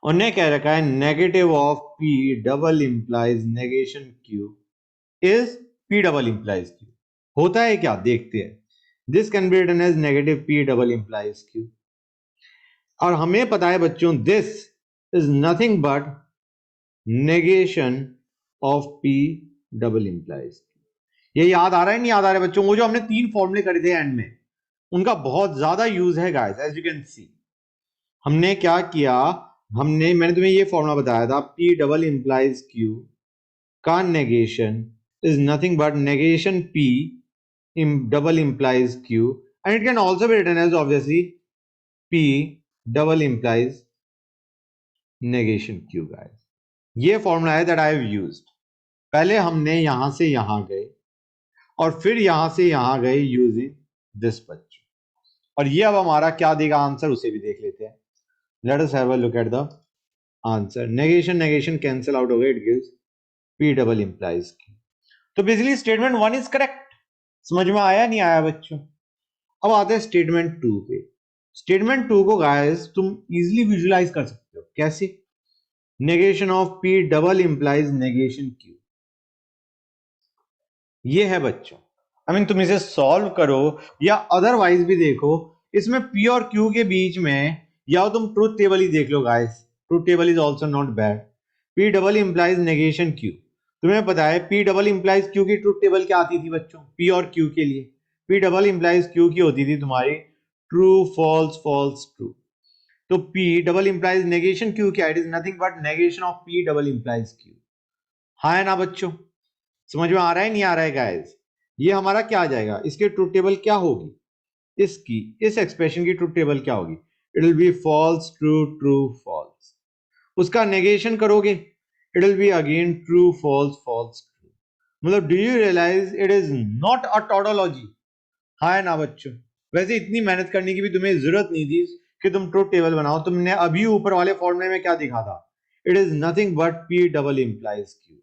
उन्हें कह रखा है negative of P double implies negation Q is P double implies Q। होता है क्या देखते हैं। This can be written as negative P double implies Q। और हमें पता है बच्चों this is nothing but negation of P double implies. ये याद आ रहा है नहीं याद आ रहा है बच्चों? वो जो हमने 3 फॉर्मूले करे थे एंड में, उनका बहुत ज्यादा यूज है गाइस। एज यू कैन सी हमने क्या किया, मैंने तुम्हें ये फॉर्मूला बताया था, P डबल इंप्लाइज Q का negation is nothing but negation P double implies Q, and it can also be written as obviously P double implies negation Q guys. ये फॉर्मूला है दैट आई हैव यूज्ड। पहले हमने यहां से यहां गए और फिर यहां से यहां गए यूजिंग दिस बच्चों, और ये अब हमारा क्या देगा आंसर उसे भी देख लेते हैं। Let us have a look at the answer. Negation negation cancel out हो गए, it gives P double implies Q। तो बेसिकली स्टेटमेंट 1 इज करेक्ट। समझ में आया नहीं आया बच्चों? अब आते हैं स्टेटमेंट 2 पे। स्टेटमेंट 2 को गाइस तुम इजीली विजुलाइज कर सकते हो, कैसे? Negation of P double implies negation Q। ये है बच्चों, तुम इसे सॉल्व करो या अदरवाइज भी देखो, इसमें P और Q के बीच में या तुम ट्रुथ टेबल ही देख लो guys, truth table is also not bad. P double implies negation Q। तुम्हें पता है P डबल इंप्लाइज Q की ट्रूथ टेबल क्या आती थी बच्चों? P और Q के लिए P डबल इंप्लाइज Q की होती थी तुम्हारी ट्रू फॉल्स फॉल्स ट्रू। तो P double implies negation Q क्या? It is nothing but negation of P double implies Q। हाँ है ना बच्चों? समझ में आ रहा है नहीं आ रहा है गाइस? ये हमारा क्या आ जाएगा? इसकी ट्रूथ टेबल क्या होगी? इसकी इस एक्सप्रेशन की ट्रूथ टेबल क्या होगी? It will be false true true false. उसका नेगेशन करोगे it will be again true false false true. मतलब do you realise it is not a tautology? हाँ है ना बच्चों? वैसे इतनी मेहनत करने की भी तुम्हें जरूरत नहीं थी कि तुम ट्रूथ टेबल बनाओ। तुमने अभी ऊपर वाले फॉर्मूले में क्या दिखा था? It is nothing but P double implies Q।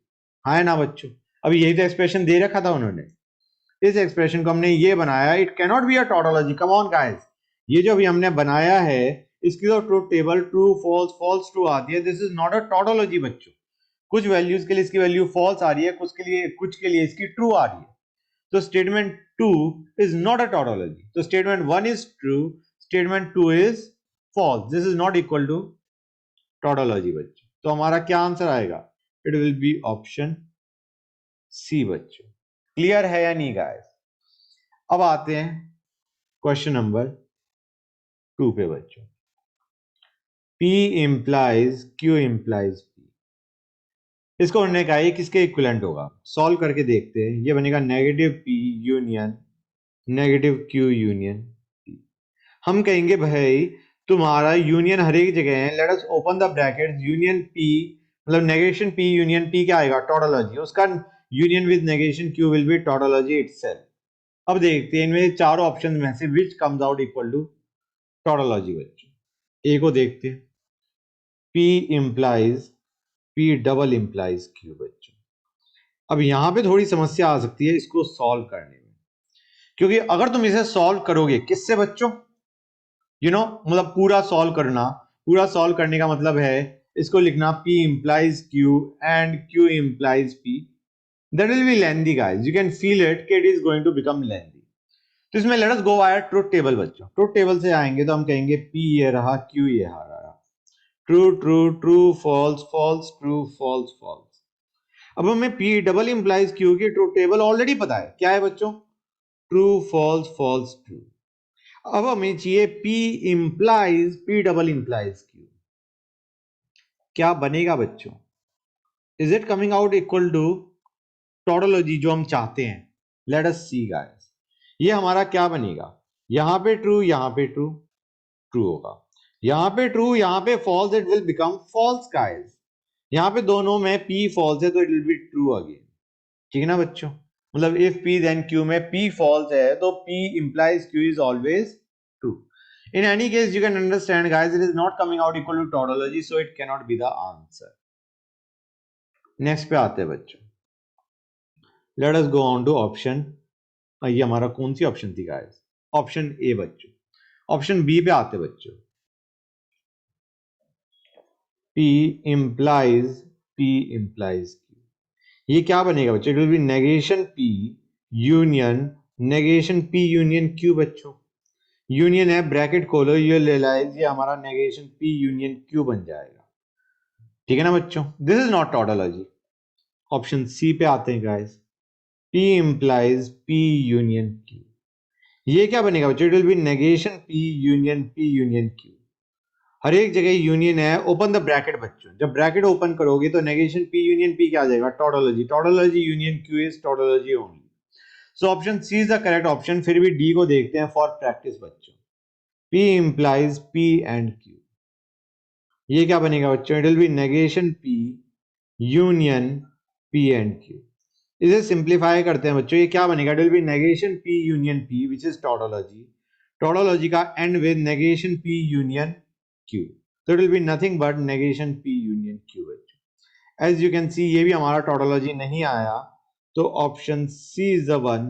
हाँ है ना बच्चों? अभी यही तो एक्सप्रेशन दे रखा था उन्होंने। इस एक्सप्रेशन को हमने ये बनाया। It can not be a tautology. Come on guys, ये जो अभी हमने बनाया है इसकी तो truth table true false false true आती है। This is not a tautology बच्चों। कुछ वैल्यूज के लिए इसकी वैल्यू फॉल्स आ रही है, कुछ के लिए इसकी ट्रू आ रही है। तो statement 2 is not a tautology. तो statement 1 is true, statement 2 is false. This is not equal to tautology बच्चों। तो हमारा क्या आंसर आएगा? It will be option C बच्चों। क्लियर है या नहीं गाइस? अब आते हैं क्वेश्चन नंबर 2 पे बच्चों। P implies Q implies P। इसको उन्होंने कहा ये किसके इक्विवेलेंट होगा? सॉल्व करके देखते हैं। ये बनेगा negative P union negative Q union P। हम कहेंगे भाई तुम्हारा यूनियन हर एक जगह है। Let us open the brackets. Union P मतलब नेगेशन P यूनियन P क्या आएगा? टोटोलॉजी। उसका union with negation Q will be tautology itself. अब देखते हैं इनमें चारों ऑप्शन में से which comes out equal to tautology बच्चों। ए को देखते हैं। P implies P double implies Q बच्चों। अब यहां पे थोड़ी समस्या आ सकती है इसको सॉल्व करने में, क्योंकि अगर तुम इसे सॉल्व करोगे किससे बच्चों? मतलब पूरा सॉल्व करने का मतलब है इसको लिखना P implies Q and Q implies P। That will be lengthy guys. You can feel it कि it is going to become lengthy। तो इसमें let us go via truth table बच्चों। ट्रूथ टेबल से आएंगे तो हम कहेंगे P ये रहा, Q ये रहा, true true true false false true false false. अब हमें P डबल इंप्लाइज Q की ट्रू टेबल ऑलरेडी पता है। क्या है बच्चों? True false false true. अब हमें चाहिए P implies P double implies Q। क्या बनेगा बच्चों? Is it coming out equal to tautology जो हम चाहते हैं? Let us see guys. ये हमारा क्या बनेगा? यहां पे ट्रू, यहां पे ट्रू, ट्रू होगा। यहां पे ट्रू, यहां पे false, it will become false guys. यहां पे दोनों में P फॉल्स है तो it will be true again. ठीक है ना बच्चों? मतलब इफ P देन Q में P फॉल्स है तो P implies Q is always true. In any case, you can understand guys, it is not coming out equal to tautology, so it cannot be the answer. Next पे आते हैं बच्चों। Let us go on to option। ये हमारा कौन सी option थी guys? Option A बच्चों। ऑप्शन बी पे आते बच्चों। P implies P implies Q। ये क्या बनेगा बच्चों? It will be negation P union negation P union Q बच्चों। यूनियन है, ब्रैकेट खोलो, ये रियलाइज ये हमारा नेगेशन P यूनियन Q बन जाएगा। ठीक है ना बच्चों? This is not tautology. Option C पे आते हैं guys. P implies P union Q। ये क्या बनेगा बच्चों? It will be negation P union Q। हर एक जगह यूनियन है। ओपन द ब्रैकेट बच्चों। जब ब्रैकेट ओपन करोगे तो नेगेशन P यूनियन P क्या आ जाएगा? Tautology. Tautology union Q is tautology only. So option C is the correct option. फिर भी डी को देखते हैं फॉर प्रैक्टिस बच्चों। P implies P and Q। ये क्या बनेगा बच्चों? It will be negation P union P and Q। इसे सिंप्लीफाई करते हैं बच्चों। ये क्या बनेगा? It will be negation P union P which is tautology. Tautology का and with negation P union Q। तो it will be nothing but negation P union Q बच्चों। एज यू कैन सी ये भी हमारा टोटोलॉजी नहीं आया। तो option C is the one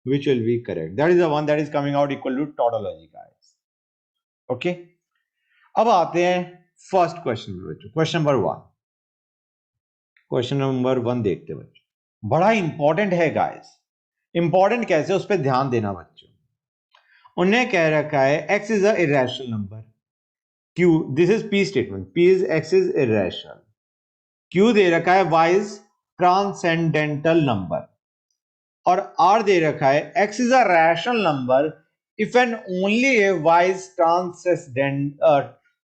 which will be correct. That is the one that is coming out equal to tautology guys. Okay. अब आते हैं फर्स्ट क्वेश्चन पे बच्चों। Question number 1। क्वेश्चन नंबर 1 देखते हैं बच्चों। बड़ा इंपॉर्टेंट है गाइस। इंपॉर्टेंट कैसे, उस पर ध्यान देना बच्चों। उन्हें कह रखा है x is a irrational number, q this is p statement, p is x is irrational. Q दे रखा है y इज ट्रांसेंडेंटल नंबर और R दे रखा है x is a rational number if and only if y is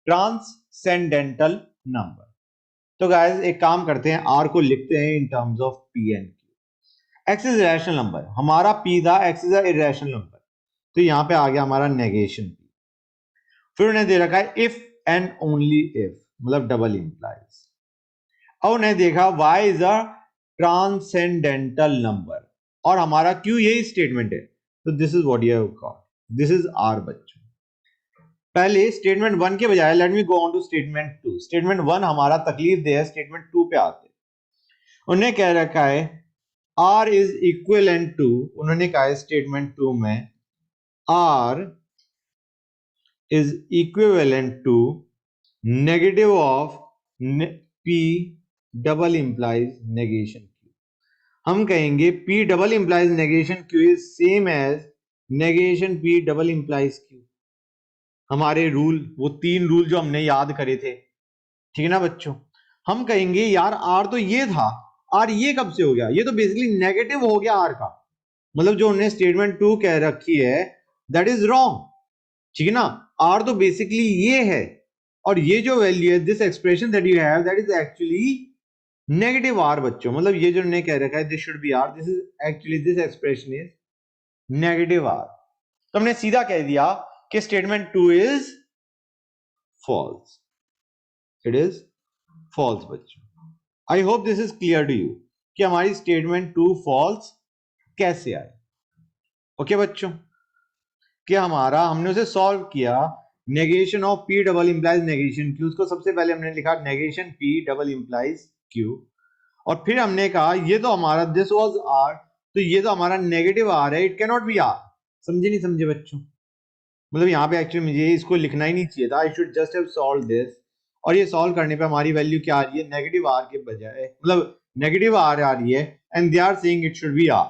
transcendental number. तो guys एक काम करते हैं, R को लिखते हैं in terms of P and Q। x is rational number, हमारा P था x is a irrational number, तो यहां पे आ गया हमारा नेगेशन P। फिर उन्हें दे रखा है इफ एंड ओनली इफ, मतलब डबल इंप्लाइज। अब उन्हें देखा y is a transcendental number और हमारा Q यही स्टेटमेंट है, तो this is what you have got, this is R बच्चों। पहले स्टेटमेंट 1 के बजाय let me go on to statement 2। Statement 1 हमारा तकलीफ दे है, स्टेटमेंट 2 पे आते हैं। उन्हें कह रखा है R इज इक्विवेलेंट टू, उन्होंने कहा है स्टेटमेंट 2 में R is equivalent to negative of P double implies negation Q। हम कहेंगे P double implies negation Q is same as negation P double implies Q। हमारे रूल, वो 3 रूल जो हमने याद करे थे, ठीक है ना बच्चों। हम कहेंगे यार R तो ये था, R ये कब से हो गया, ये तो बेसिकली नेगेटिव हो गया R का, मतलब जो हमने स्टेटमेंट 2 कह रखी है दैट इज रॉन्ग, ठीक है ना। R तो बेसिकली ये है और ये जो वैल्यू है this expression that you have that is actually negative R बच्चों, मतलब ये जो हमने कह रखा है this should be R, this is actually this expression is negative R। तो हमने सीधा कह दिया कि statement 2 is false, it is false बच्चों। I hope this is clear to you कि हमारी स्टेटमेंट 2 फॉल्स कैसे आए। ओके बच्चों, कि हमारा हमने उसे सॉल्व किया, negation of P double implies negation Q, उसको सबसे पहले हमने लिखा negation P double implies Q, और फिर हमने कहा ये तो हमारा दिस वाज R, तो ये तो हमारा नेगेटिव R है, it can not B R। समझे नहीं समझे बच्चों, मतलब यहाँ पे एक्चुअली मुझे इसको लिखना ही नहीं चाहिए था, I should just have solve this. और ये सॉल्व करने पे हमारी वैल्यू क्या आ रही है, नेगेटिव R के बजाय, मतलब नेगेटिव R आ रही है and they are saying it should be R।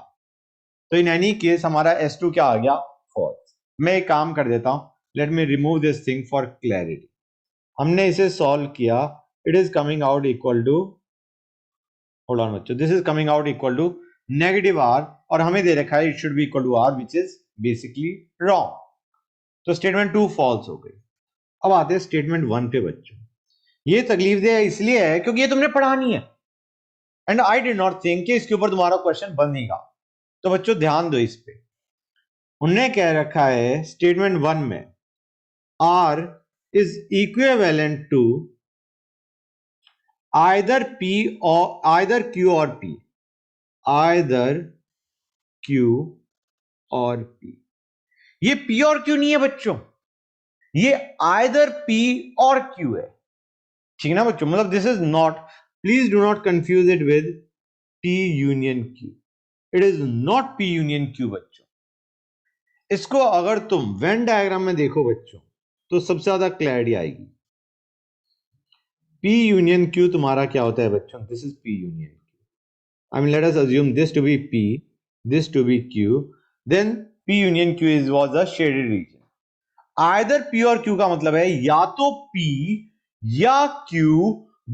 तो इन एनी केस हमारा S2 क्या आ गया, फॉल्स। मैं एक काम कर देता हूं, let me remove this thing for clarity. हमने इसे सॉल्व किया, it is coming out equal to, hold on बच्चों, this is coming out equal to negative R और हमें दे रखा है it should be equal to R which is basically wrong. तो स्टेटमेंट 2 फॉल्स हो गई। अब आते हैं स्टेटमेंट 1 पे बच्चों। ये तकलीफ दे इसलिए है क्योंकि ये तुमने पढ़ानी है and I did not think कि इसके ऊपर तुम्हारा क्वेश्चन बनेगा, तो बच्चों ध्यान दो इस पे। उन्होंने कह रखा है स्टेटमेंट 1 में R is equivalent to either P or either Q or P, either Q or P। ये P और Q नहीं है बच्चों, ये आइदर P और Q है, ठीक है ना बच्चों। मतलब this is not, please do not confuse it with P union Q, it is not P union Q बच्चों। इसको अगर तुम वेन डायग्राम में देखो बच्चों तो सबसे ज्यादा क्लैरिटी आएगी। P यूनियन Q तुम्हारा क्या होता है बच्चों, this is P union Q। I mean let us assume this to be P, this to be Q, then P union Q is was a shaded region। Either P और Q का मतलब है या तो P या Q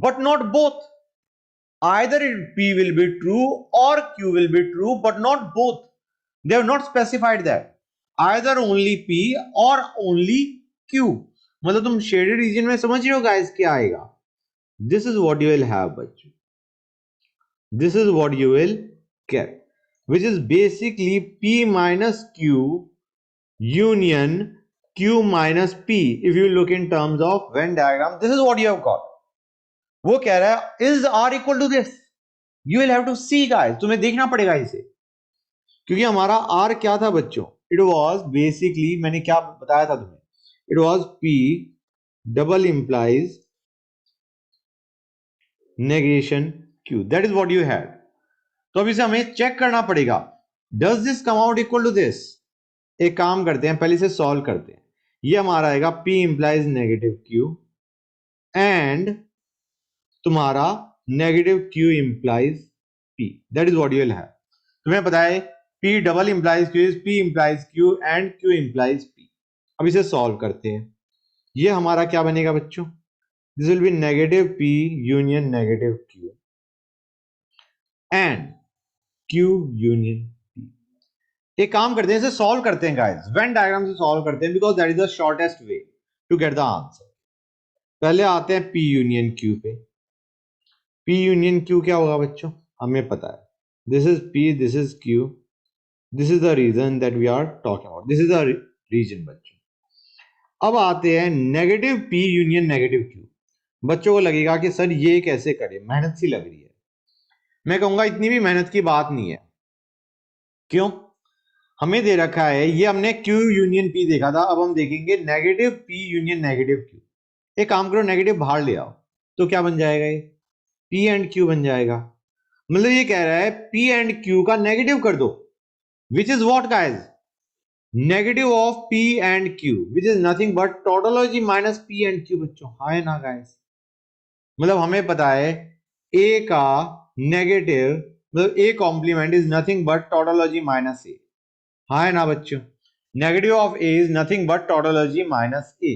but not both। Either P will be true or Q will be true but not both। They have not specified that। Either only P or only Q। मतलब तुम shaded region में समझ रहे हो guys क्या आएगा। This is what you will have बच्चों, this is what you will get, which is basically P minus Q union Q minus P। if you look in terms of Venn diagram, this is what you have got। वो कह रहा है is R equal to this, you will have to see guys, तुम्हें देखना पड़ेगा इसे, क्योंकि हमारा R क्या था बच्चों, it was basically, मैंने क्या बताया था तुम्हें, it was P double implies negation Q, that is what you had। तो अब इसे हमें चेक करना पड़ेगा, does this come out equal to this. एक काम करते हैं, पहले इसे सॉल्व करते हैं। ये हमारा आएगा P implies negative Q and तुम्हारा negative Q implies P, that is what you will have. तुम्हें पता है P double implies Q is P implies Q and Q implies P। अब इसे सॉल्व करते हैं, ये हमारा क्या बनेगा बच्चों, this will be negative P union negative Q and Q union P. एक काम करते हैं, इसे सॉल्व करते हैं गाइस, वेन डायग्राम से सॉल्व करते हैं because that is the shortest way to get the answer. पहले आते हैं P यूनियन Q पे. P यूनियन Q क्या होगा बच्चों, हमें पता है. This is P, this is Q, this is the region that we are talking about, this is the region बच्चों. अब आते हैं negative P union negative Q. बच्चों को लगेगा कि सर ये कैसे करें, मेहनत सी लग रही है. मैं कहूंगा इतनी भी मेहनत की बात नहीं है. क्यों? हमें दे रखा है, ये हमने Q यूनियन P देखा था, अब हम देखेंगे negative P union negative Q. एक काम करो, नेगेटिव बाहर ले आओ तो क्या बन जाएगा, ये P एंड Q बन जाएगा. मतलब ये कह रहा है P एंड Q का नेगेटिव कर दो, which is what guys, negative of P and Q, which is nothing but tautology minus P and Q. बच्चों हाँ है ना गाइस, मतलब हमें पता है A का नेगेटिव मतलब A complement is nothing but tautology minus A. हाँ है ना बच्चों, negative of A is nothing but tautology minus A.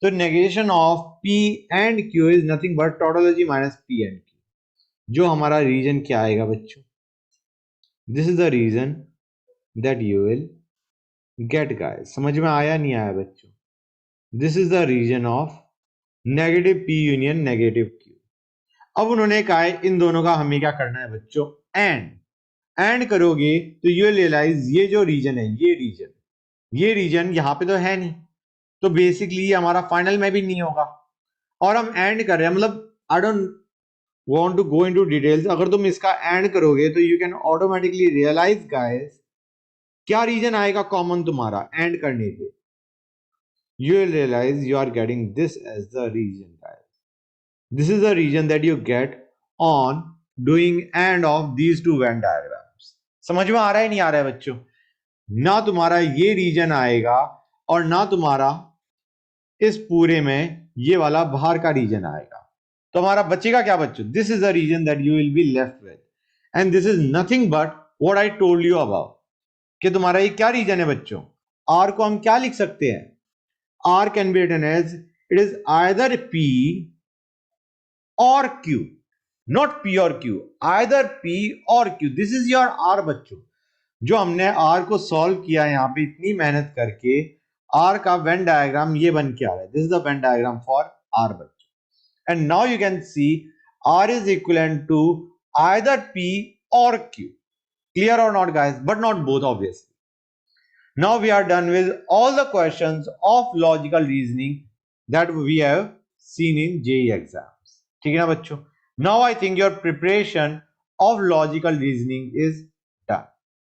तो negation of P and Q is nothing but tautology minus P and Q. जो हमारा region क्या आएगा बच्चों, this is the region that you will get guys. समझ में आया नहीं आया बच्चों, this is the region of negative P union negative Q. अब उन्होंने कहा है इन दोनों का हमें क्या करना है बच्चों, एंड करोगे तो यू रियलाइज ये जो रीजन है, ये रीजन यहां पे तो है नहीं, तो बेसिकली ये हमारा फाइनल में भी नहीं होगा. और हम एंड कर रहे हैं, मतलब I don't want to go into details. अगर तुम इसका एंड करोगे तो you can automatically realise guys क्या रीजन आएगा कॉमन तुम्हारा एंड करने पे. You will realise you are getting this as the region guys. This is the region that you get on doing and of these two Venn diagrams. समझ में आ रहा है नहीं आ रहा है बच्चों, ना तुम्हारा ये रीजन आएगा और ना तुम्हारा इस पूरे में ये वाला बाहर का रीजन आएगा. तो हमारा बचेगा क्या बच्चों, this is the region that you will be left with, and this is nothing but what I told you about. कि तुम्हारा ये क्या रीजन है बच्चों, आर को हम क्या लिख सकते हैं, R can be written as it is either P और Q, नॉट P और Q, आइदर P और Q. This is your R बच्चों. जो हमने R को सॉल्व किया यहां पे इतनी मेहनत करके, R का वेन डायग्राम ये बन के आ रहा है. This is the Venn diagram for R बच्चों. And now you can see R is equivalent to either P or Q. Clear or not guys? But not both obviously. Now we are done with all the questions of logical reasoning that we have seen in JEE exams. ठीक है ना बच्चों? Now I think your preparation of logical reasoning is